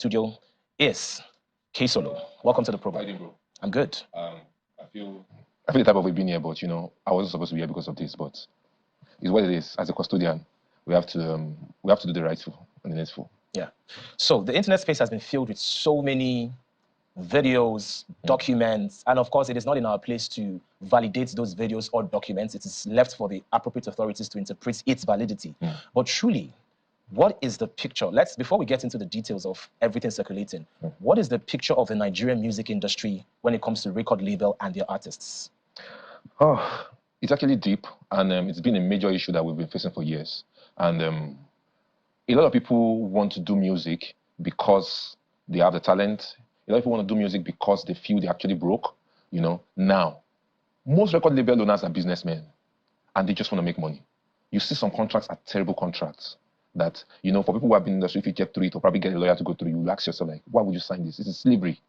studio is K-Solo. Welcome to the program. How you doing, bro? I'm good. I feel the type of way being here, but I wasn't supposed to be here because of this, but it's what it is. As a custodian, we have to do the rightful and the needful. Yeah. So the internet space has been filled with so many videos, documents, and of course, it is not in our place to validate those videos or documents. It is left for the appropriate authorities to interpret its validity. But truly, what is the picture? Before we get into the details of everything circulating, what is the picture of the Nigerian music industry when it comes to record label and their artists? Oh, it's actually deep, and it's been a major issue that we've been facing for years. And a lot of people want to do music because they have the talent. A lot of people want to do music because they feel they're actually broke. Now, most record label owners are businessmen, and they just want to make money. You see some contracts are terrible contracts that, for people who have been in the industry, if you get through it or probably get a lawyer to go through, you ask yourself, like, why would you sign this? This is slavery.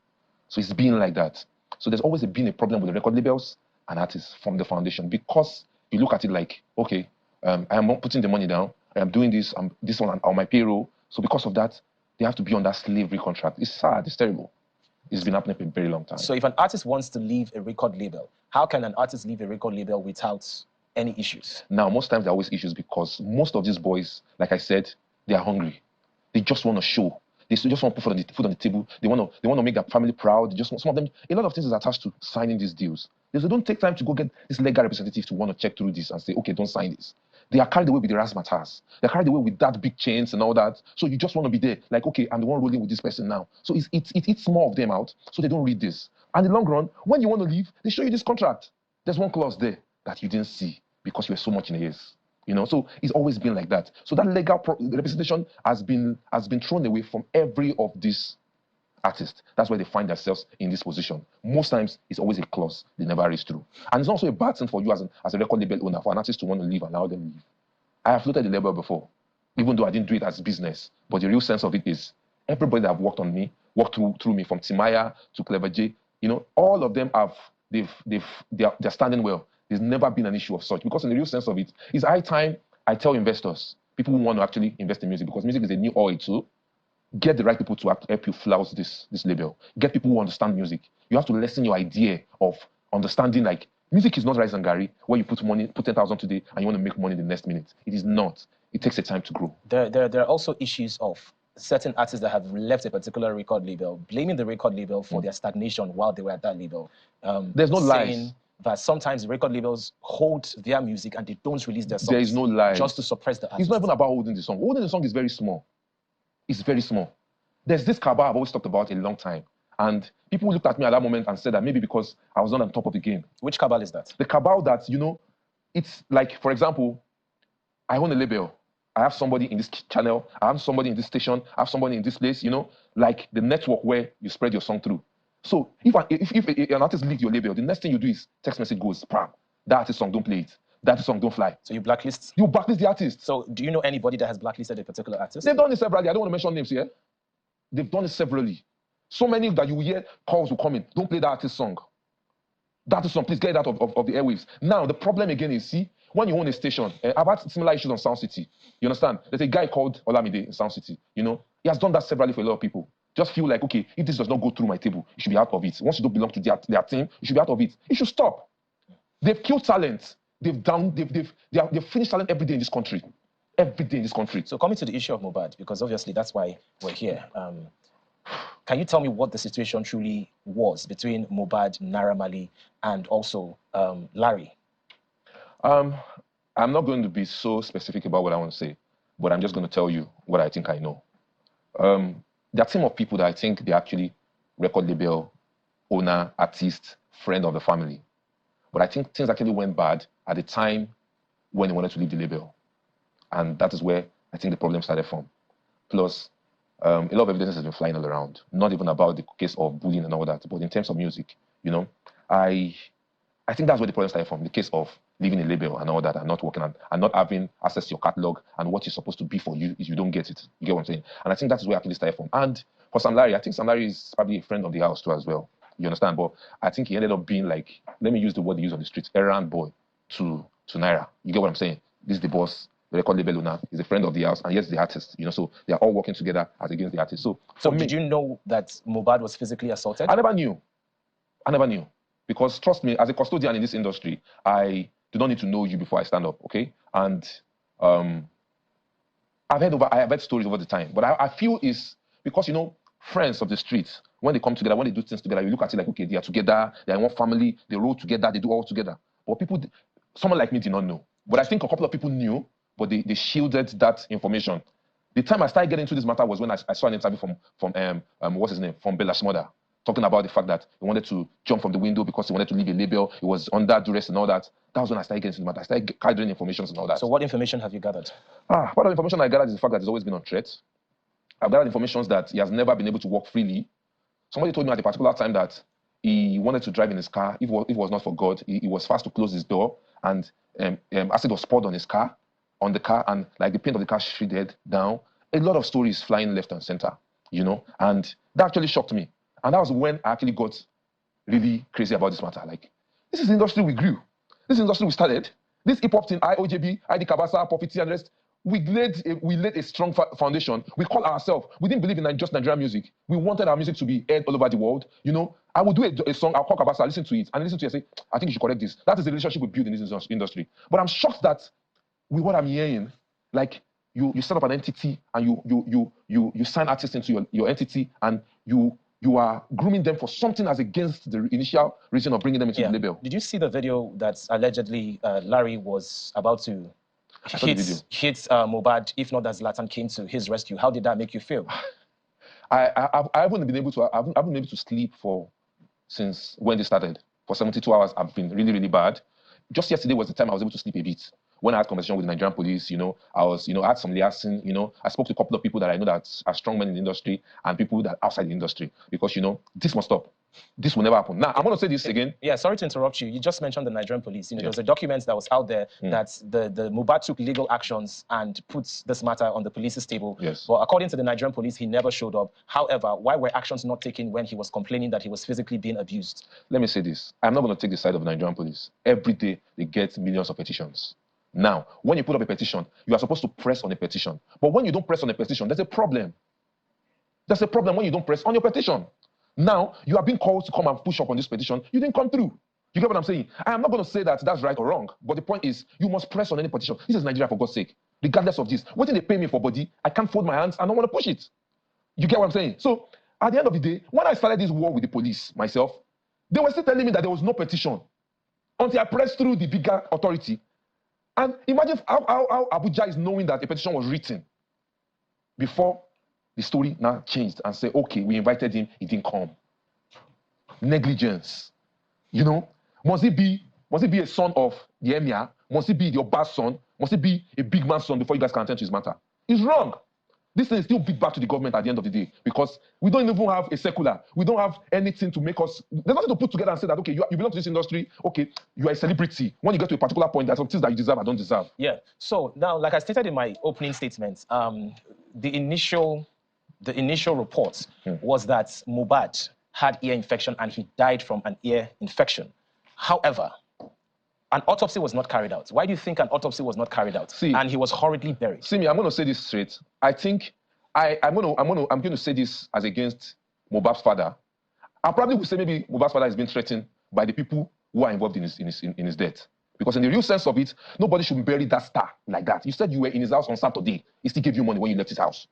So it's been like that. So there's always been a problem with the record labels and artists from the foundation, because you look at it like, okay, I am not putting the money down. I am doing this, this one on my payroll. So because of that, they have to be on that slavery contract. It's sad. It's terrible. It's been happening for a very long time. So if an artist wants to leave a record label, how can an artist leave a record label without any issues? Now, most times there are always issues because most of these boys, like I said, they are hungry. They just want to show. They just want to put food on the table. They want to make their family proud. They just want, some of them, a lot of things is attached to signing these deals. They don't take time to go get this legal representative to want to check through this and say, okay, don't sign this. They are carried away with the razzmatazz. They're carried away with that big chains and all that. So you just want to be there. Like, okay, I'm the one rolling with this person now. So it eats more of them out. So they don't read this. And in the long run, when you want to leave, they show you this contract. There's one clause there that you didn't see because you were so much in the years. So it's always been like that. So that legal representation has been thrown away from every of these artists. That's why they find themselves in this position. Most times, it's always a clause they never reach through. And it's also a bad thing for you as a record label owner, for an artist to want to leave and allow them leave. I have floated the label before, even though I didn't do it as business. But the real sense of it is, everybody that have worked through me, from Timaya to Clever J, all of them they're standing well. There's never been an issue of such, because in the real sense of it, it's high time I tell investors, people who want to actually invest in music, because music is a new oil too. Get the right people to help you flout this label. Get people who understand music. You have to lessen your idea of understanding, like, music is not rice and gari, where you put 10,000 today and you want to make money the next minute. It is not. It takes a time to grow. There are also issues of certain artists that have left a particular record label, blaming the record label for their stagnation while they were at that label. There's no lies. That sometimes record labels hold their music and they don't release their songs. There is no lie. Just to suppress the artist. It's not even about holding the song. Holding the song is very small. It's very small. There's this cabal I've always talked about a long time. And people looked at me at that moment and said that maybe because I was not on top of the game. Which cabal is that? The cabal that, it's like, for example, I own a label. I have somebody in this channel. I have somebody in this station. I have somebody in this place, like the network where you spread your song through. So if an artist leaves your label, the next thing you do is text message goes, "Pam, that artist song, don't play it. That artist song, don't fly." So you blacklist? You blacklist the artist. So do you know anybody that has blacklisted a particular artist? They've done it severally. I don't want to mention names here. They've done it severally. So many that you will hear calls will come in. Don't play that artist song. That artist song, please get it out of the airwaves. Now, the problem again is, see, when you own a station, I've had similar issues on Sound City. You understand? There's a guy called Olamide in Sound City. He has done that severally for a lot of people. Just feel like, okay, if this does not go through my table, you should be out of it. Once you don't belong to their team, you should be out of it. It should stop. They've killed talent. They've finished talent every day in this country. Every day in this country. So coming to the issue of Mohbad, because obviously that's why we're here. Can you tell me what the situation truly was between Mohbad, Naira Marley, and also Larry? I'm not going to be so specific about what I want to say, but I'm just going to tell you what I think I know. There are a team of people that I think they're actually record label owner, artist, friend of the family. But I think things actually went bad at the time when they wanted to leave the label. And that is where I think the problem started from. Plus, a lot of evidence has been flying all around. Not even about the case of bullying and all that, but in terms of music, I think that's where the problem started from. The case of leaving a label and all that, and not working and not having access to your catalog and what is supposed to be for you if you don't get it. You get what I'm saying? And I think that is where actually started from. And for Sam Larry, I think Sam Larry is probably a friend of the house too as well. You understand? But I think he ended up being like, let me use the word they use on the streets, errand boy to Naira. You get what I'm saying? This is the boss. the record label owner. He's a friend of the house, and yes, the artist. So they are all working together as against the artist. So for me, did you know that Mohbad was physically assaulted? I never knew. Because trust me, as a custodian in this industry, I do not need to know you before I stand up, okay? And I have heard stories over the time, but I feel it's because friends of the streets, when they come together, when they do things together, you look at it like, okay, they are together, they are in one family, they roll together, they do all together. But someone like me did not know. But I think a couple of people knew, but they shielded that information. The time I started getting into this matter was when I saw an interview from what's his name, from Bella's mother, talking about the fact that he wanted to jump from the window because he wanted to leave a label. He was under duress and all that. That was when I started getting into the matter. I started gathering information and all that. So what information have you gathered? Part of the information I gathered is the fact that he's always been on threat. I've gathered information that he has never been able to walk freely. Somebody told me at a particular time that he wanted to drive in his car. If it was not for God, he was fast to close his door, and acid was poured on his car, on the car, and like the paint of the car shredded down. A lot of stories flying left and center, and that actually shocked me. And that was when I actually got really crazy about this matter. Like, this is the industry we grew. This is the industry we started. This hip-hop thing, IOJB, ID Kabasa, Prophecy, and rest, we laid a strong foundation. We call ourselves. We didn't believe in just Nigerian music. We wanted our music to be heard all over the world. I would do a song, I'll call Kabasa, listen to it, and listen to it and say, I think you should correct this. That is the relationship we build in this industry. But I'm shocked that with what I'm hearing, like, you set up an entity and you sign artists into your entity, and you are grooming them for something as against the initial reason of bringing them into the label. Did you see the video that allegedly Larry was about to hit Mohbad, if not that Zlatan came to his rescue? How did that make you feel? I haven't been able to sleep since when this started. For 72 hours, I've been really, really bad. Just yesterday was the time I was able to sleep a bit. When I had conversation with the Nigerian police, I was, I had some liaison, I spoke to a couple of people that I know that are strong men in the industry and people that are outside the industry, because, this must stop. This will never happen. Now, I'm going to say this again. Yeah, sorry to interrupt you. You just mentioned the Nigerian police. There was a document that was out there that the Mohbad took legal actions and put this matter on the police's table. Yes. But according to the Nigerian police, he never showed up. However, why were actions not taken when he was complaining that he was physically being abused? Let me say this. I'm not going to take the side of the Nigerian police. Every day, they get millions of petitions. Now, when you put up a petition, you are supposed to press on a petition. But when you don't press on a petition, there's a problem. There's a problem when you don't press on your petition. Now, you are being called to come and push up on this petition. You didn't come through. You get what I'm saying? I am not going to say that that's right or wrong, but the point is, you must press on any petition. This is Nigeria, for God's sake. Regardless of this, what did they pay me for body? I can't fold my hands. I don't want to push it. You get what I'm saying? So, at the end of the day, when I started this war with the police myself, they were still telling me that there was no petition until I pressed through the bigger authority. And imagine how Abuja is knowing that a petition was written before the story now changed and say, okay, we invited him, he didn't come. Negligence. Must he be a son of the emir? Must he be your boss son? Must he be a big man's son before you guys can attend to his matter? It's wrong. This thing is still big back to the government at the end of the day, because we don't even have a secular. We don't have anything to make us. There's nothing to put together and say that, okay, you belong to this industry. Okay, you are a celebrity. When you get to a particular point, there's some things that you deserve and don't deserve. Yeah. So now, like I stated in my opening statement, the initial report was that Mohbad had ear infection and he died from an ear infection. However, an autopsy was not carried out. Why do you think an autopsy was not carried out? And he was horribly buried. See me, I'm going to say this straight. I think I'm going to say this as against Mohbad's father. I probably would say maybe Mohbad's father is being threatened by the people who are involved in his death. Because in the real sense of it, nobody should bury that star like that. You said you were in his house on Saturday. He still gave you money when you left his house.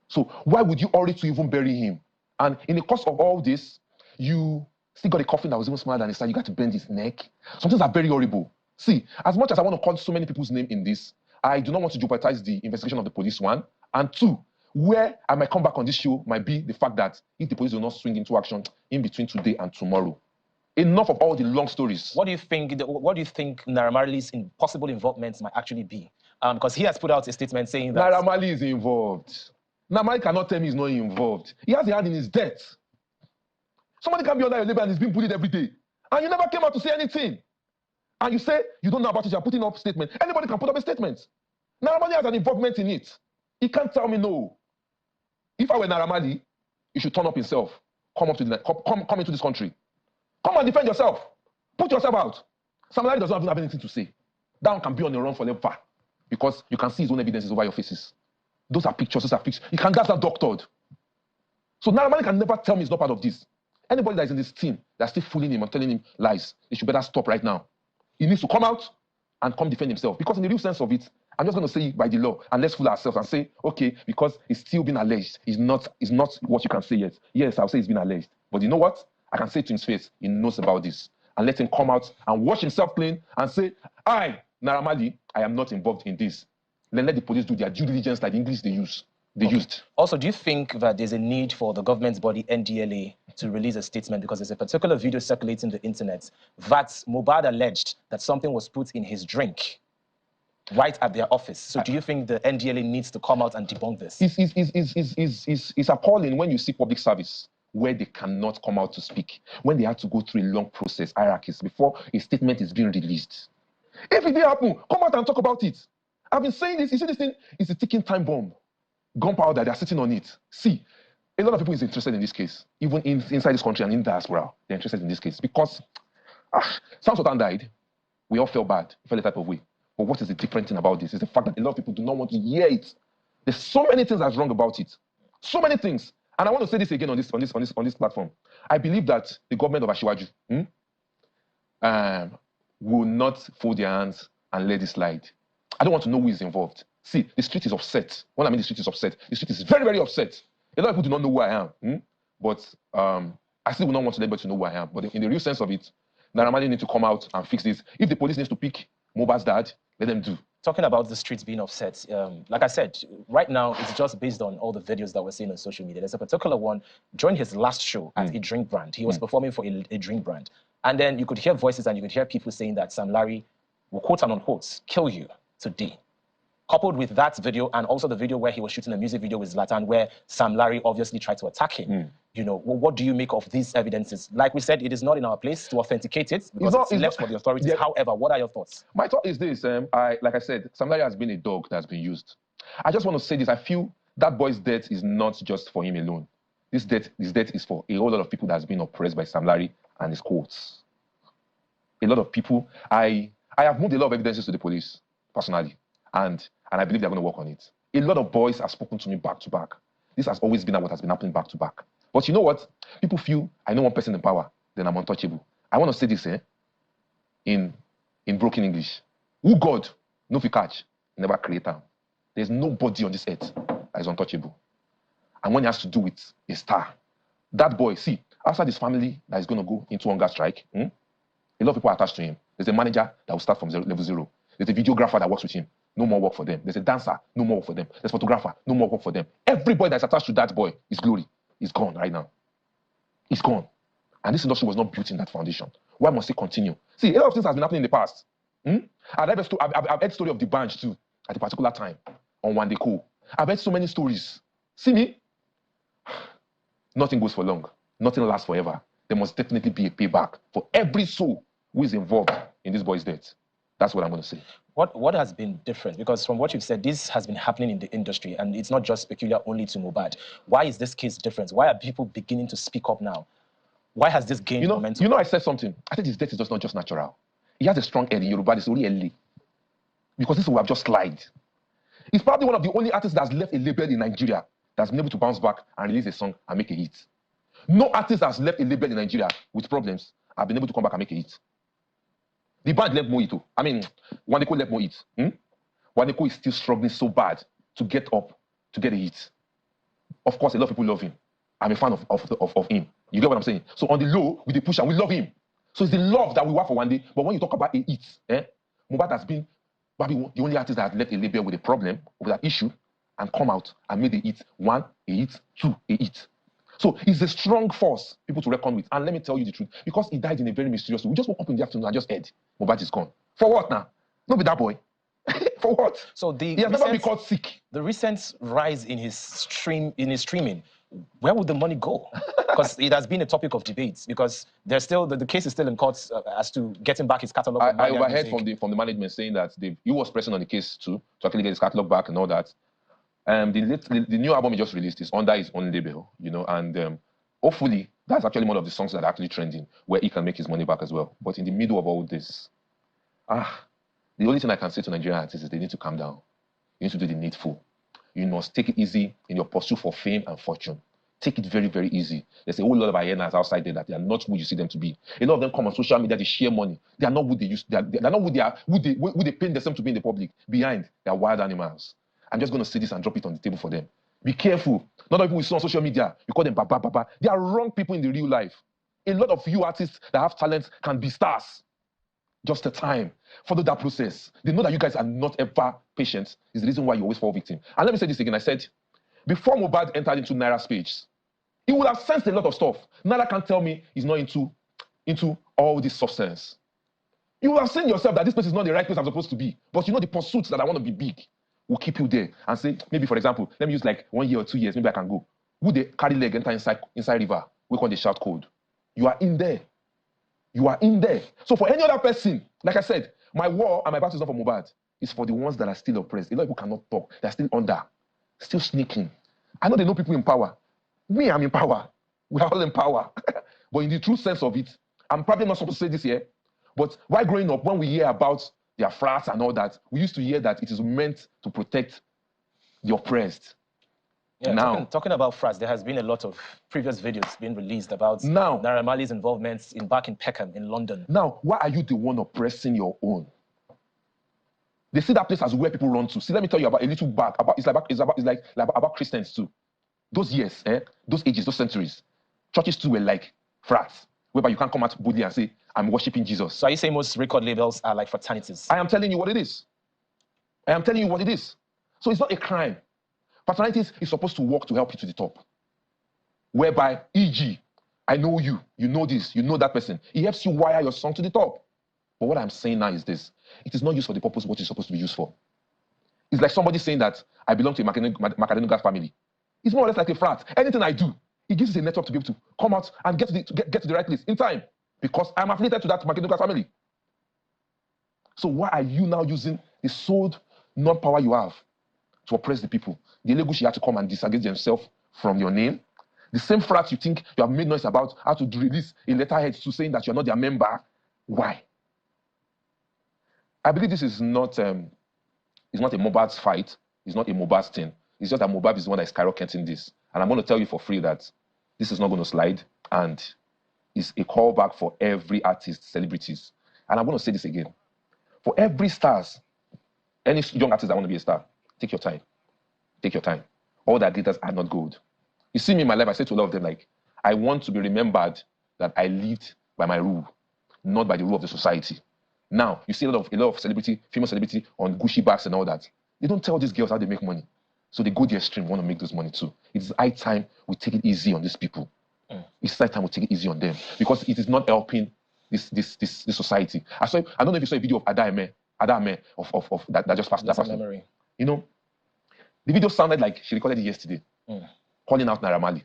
So why would you hurry to even bury him? And in the course of all this, you still got a coffin that was even smaller than his side. You got to bend his neck. Some things are very horrible. See, as much as I want to call so many people's name in this, I do not want to jeopardize the investigation of the police, one. And two, where I might come back on this show might be the fact that if the police will not swing into action in between today and tomorrow. Enough of all the long stories. What do you think Naira Marley's possible involvement might actually be? Because he has put out a statement saying that Naira Marley is involved. Naira Marley cannot tell me he's not involved. He has a hand in his death. Somebody can be under your label and is being bullied every day. And you never came out to say anything. And you say you don't know about it, you're putting up a statement. Anybody can put up a statement. Naira Marley has an involvement in it. He can't tell me no. If I were Naira Marley, he should turn up himself. Come into this country. Come and defend yourself. Put yourself out. Sam Larry does not even have anything to say. That one can be on the run forever. because you can see his own evidences over your faces. Those are pictures, those are pictures. You can that's not doctored. So Naramani can never tell me he's not part of this. Anybody that is in this team that's still fooling him and telling him lies, they should better stop right now. He needs to come out and come defend himself. Because in the real sense of it, I'm just going to say it by the law, and let's fool ourselves and say, okay, because it's still been alleged, it's not what you can say yet. Yes, I'll say it's been alleged. But you know what? I can say to his face, he knows about this. And let him come out and wash himself clean and say, I, Naramali, I am not involved in this. Then let the police do their due diligence like the English they used. Also, do you think that there's a need for the government's body, NDLA, to release a statement because there's a particular video circulating the internet that Mohbad alleged that something was put in his drink right at their office? So do you think the NDLA needs to come out and debunk this? It's appalling when you see public service where they cannot come out to speak, when they have to go through a long process, hierarchies, before a statement is being released. If it did happen, come out and talk about it. I've been saying this. You see, this thing is a ticking time bomb. Gunpowder, they're sitting on it. See, a lot of people is interested in this case, even inside this country and in diaspora. They're interested in this case because Sam Sultan died. We all felt bad, felt a type of way. But what is the different thing about this is the fact that a lot of people do not want to hear it. There's so many things that's wrong about it. So many things. And I want to say this again on this platform. I believe that the government of Ashiwaju will not fold their hands and let it slide. I don't want to know who is involved. See, the street is upset. When I mean the street is upset, the street is very, very upset. A lot of people do not know who I am. But I still will not want anybody to know who I am. But in the real sense of it, Naramani need to come out and fix this. If the police needs to pick Mohbad's dad, let them do. Talking about the streets being upset, like I said, right now it's just based on all the videos that we're seeing on social media. There's a particular one during his last show at a drink brand. He was performing for a drink brand. And then you could hear voices and you could hear people saying that Sam Larry will, quote and unquote, kill you today. Coupled with that video and also the video where he was shooting a music video with Zlatan where Sam Larry obviously tried to attack him. You know, what do you make of these evidences? Like we said, it is not in our place to authenticate it because it's left for the authorities. Yeah. However, what are your thoughts? My thought is this. Like I said, Sam Larry has been a dog that's been used. I just want to say this. I feel that boy's death is not just for him alone. His death is for a whole lot of people that's been oppressed by Sam Larry and his quotes. A lot of people. I have moved a lot of evidences to the police, personally. And I believe they're going to work on it. A lot of boys have spoken to me back to back. This has always been what has been happening back to back. But you know what? People feel, I know one person in power, then I'm untouchable. I want to say this in broken English. Who God, no fi catch, never create him. There's nobody on this earth that is untouchable. And when it has to do with a star, that boy, see, outside his family that is going to go into hunger strike, a lot of people are attached to him. There's a manager that will start from level 0. There's a videographer that works with him. No more work for them. There's a dancer, no more work for them. There's a photographer, no more work for them. Everybody that's attached to that boy, his glory, is gone right now. It's gone. And this industry was not built in that foundation. Why must it continue? See, a lot of things has been happening in the past. I've heard the story of the bunch too, at a particular time, on One Day Cool. I've heard so many stories. See me? Nothing goes for long. Nothing lasts forever. There must definitely be a payback for every soul who is involved in this boy's death. That's what I'm going to say. What has been different? Because from what you've said, this has been happening in the industry, and it's not just peculiar only to Mohbad. Why is this case different? Why are people beginning to speak up now? Why has this gained momentum? You know, I said something. I think his death is just not just natural. He has a strong head in Yoruba. It's only early. Because this will have just slide. He's probably one of the only artists that's left a label in Nigeria that's been able to bounce back and release a song and make a hit. No artist has left a label in Nigeria with problems have been able to come back and make a hit. The band left more hit. I mean, Waneko left more hit. Waneko is still struggling so bad to get up, to get a hit. Of course, a lot of people love him. I'm a fan of him. You get what I'm saying? So on the low, with the push, and we love him. So it's the love that we want for one day. But when you talk about a hit, Mohbad has been probably the only artist that has left a label with a problem, with that issue, and come out and made a hit. 1, a hit. 2, a hit. So it's a strong force, people to reckon with. And let me tell you the truth, because he died in a very mysterious way. We just woke up in the afternoon and just heard, Mohbad is gone. For what now? Not be that boy. For what? So he has never been caught sick. The recent rise in his streaming, where would the money go? Because it has been a topic of debate. Because there's still the case is still in court as to getting back his catalog. I overheard from the management saying that he was pressing on the case too to actually get his catalog back and all that. The new album he just released is under his own label, you know, and hopefully that's actually one of the songs that are actually trending where he can make his money back as well. But in the middle of all this, The only thing I can say to Nigerian artists is they need to calm down. You need to do the needful. You must take it easy in your pursuit for fame and fortune. Take it very, very easy. There's a whole lot of hyenas outside there that they are not who you see them to be. A lot of them come on social media, they share money. They are not who they used. They are not who they paint themselves to be in the public. Behind, they are wild animals. I'm just going to say this and drop it on the table for them. Be careful. Not all people we see on social media, you call them baba baba. They are wrong people in the real life. A lot of you artists that have talent can be stars. Just a time. Follow that process. They know that you guys are not ever patient. Is the reason why you always fall victim. And let me say this again. I said, before Mohbad entered into Naira's page, he would have sensed a lot of stuff. Naira can't tell me he's not into all this substance. You will have seen yourself that this place is not the right place I'm supposed to be. But you know the pursuits that I want to be big will keep you there. And say, maybe for example, let me use like 1 year or 2 years, maybe I can go. Would they carry leg enter inside river? We call the shout code. You are in there. You are in there. So for any other person, like I said, my war and my battle is not for Mohbad. It's for the ones that are still oppressed. A lot of people cannot talk. They're still under. Still sneaking. I know they know people in power. Me, I'm in power. We are all in power. But in the true sense of it, I'm probably not supposed to say this here, but while growing up, when we hear about their frats and all that, we used to hear that it is meant to protect the oppressed. Yeah, now, talking about frats, there has been a lot of previous videos being released about Naira Marley's involvement back in Peckham in London. Now, why are you the one oppressing your own? They see that place as where people run to. See, let me tell you about a little back. It's like about Christians too. Those years, those ages, those centuries, churches too were like frats, whereby you can't come out boldly and say, I'm worshiping Jesus. So are you saying most record labels are like fraternities? I am telling you what it is. I am telling you what it is. So it's not a crime. Fraternities is supposed to work to help you to the top. Whereby, e.g., I know you, you know this, you know that person. It helps you wire your song to the top. But what I'm saying now is this. It is not used for the purpose of what it's supposed to be used for. It's like somebody saying that I belong to a Macadamic family. It's more or less like a frat. Anything I do, it gives us a network to be able to come out and get to the right place in time. Because I'm affiliated to that Macadamic family. So why are you now using the sole non-power you have to oppress the people? The Legushi had to come and disengage themselves from your name. The same frat you think you have made noise about how to release a letterhead to saying that you're not their member. Why? I believe this is not it's not a Mohbad's fight. It's not a Mohbad's thing. It's just that Mohbad is the one that is skyrocketing this. And I'm going to tell you for free that this is not going to slide. And it's a callback for every artist, celebrities. And I'm going to say this again. For every stars, any young artist that want to be a star, take your time. Take your time. All that glitters are not gold. You see me in my life, I say to a lot of them, like, I want to be remembered that I lived by my rule, not by the rule of the society. Now, you see a lot of celebrity, female celebrity on Gucci bags and all that. They don't tell these girls how they make money. So they go the extreme, want to make this money too. It's high time we take it easy on these people. It's high time we take it easy on them. Because it is not helping this society. I don't know if you saw a video of Adame that just passed. That memory. You know, the video sounded like she recorded it yesterday, calling out Naira Marley.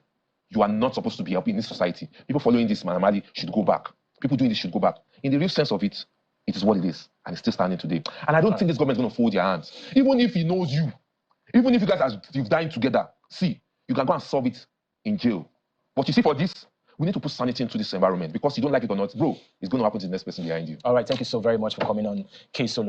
You are not supposed to be helping this society. People following this Naira Marley should go back. People doing this should go back. In the real sense of it, it is what it is, and it's still standing today. And I don't think this government is going to fold your hands. Even if he knows you, even if you guys you've dined together, see, you can go and solve it in jail. But you see, for this, we need to put sanity into this environment because you don't like it or not, bro, it's going to happen to the next person behind you. All right, thank you so very much for coming on K Solo.